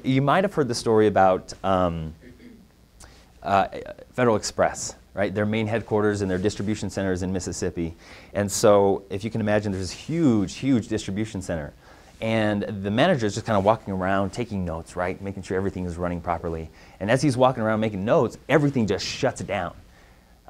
you might have heard the story about Federal Express, right? Their main headquarters and their distribution center is in Mississippi. And so if you can imagine, there's this huge, huge distribution center. And the manager is just kind of walking around, taking notes, right? Making sure everything is running properly. And as he's walking around making notes, everything just shuts down.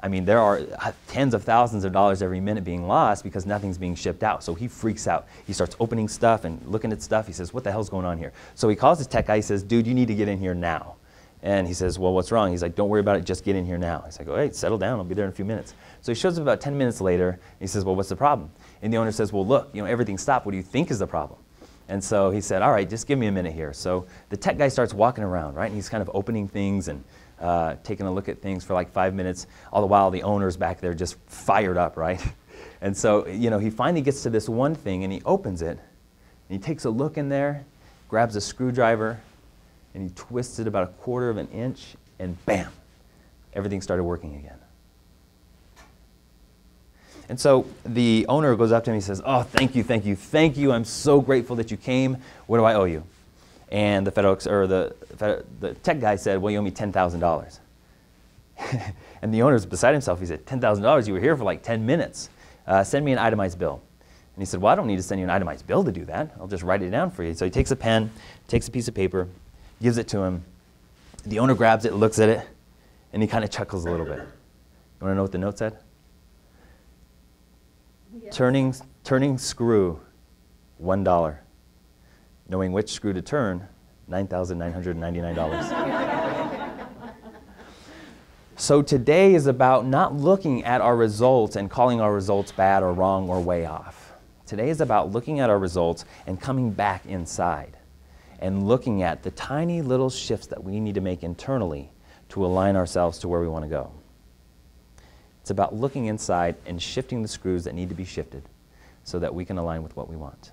I mean, there are tens of thousands of dollars every minute being lost because nothing's being shipped out. So he freaks out. He starts opening stuff and looking at stuff. He says, what the hell's going on here? So he calls his tech guy. He says, dude, you need to get in here now. And he says, well, what's wrong? He's like, don't worry about it. Just get in here now. He's like, all right, settle down. I'll be there in a few minutes. So he shows up about 10 minutes later. He says, well, what's the problem? And the owner says, well, look, everything stopped. What do you think is the problem? And so he said, all right, just give me a minute here. So the tech guy starts walking around, right? And he's kind of opening things and taking a look at things for like 5 minutes. All the while, the owner's back there just fired up, right? And so, he finally gets to this one thing, and he opens it. And he takes a look in there, grabs a screwdriver, and he twists it about 1/4 of an inch, and bam, everything started working again. And so the owner goes up to him and he says, oh, thank you, thank you, thank you. I'm so grateful that you came. What do I owe you? And the tech guy said, well, you owe me $10,000. And the owner's beside himself. He said, $10,000? You were here for like 10 minutes. Send me an itemized bill. And he said, well, I don't need to send you an itemized bill to do that. I'll just write it down for you. So he takes a pen, takes a piece of paper, gives it to him. The owner grabs it, looks at it, and he kind of chuckles a little bit. You want to know what the note said? Yes. Turning screw, $1. Knowing which screw to turn, $9,999. So today is about not looking at our results and calling our results bad or wrong or way off. Today is about looking at our results and coming back inside and looking at the tiny little shifts that we need to make internally to align ourselves to where we want to go. It's about looking inside and shifting the screws that need to be shifted so that we can align with what we want.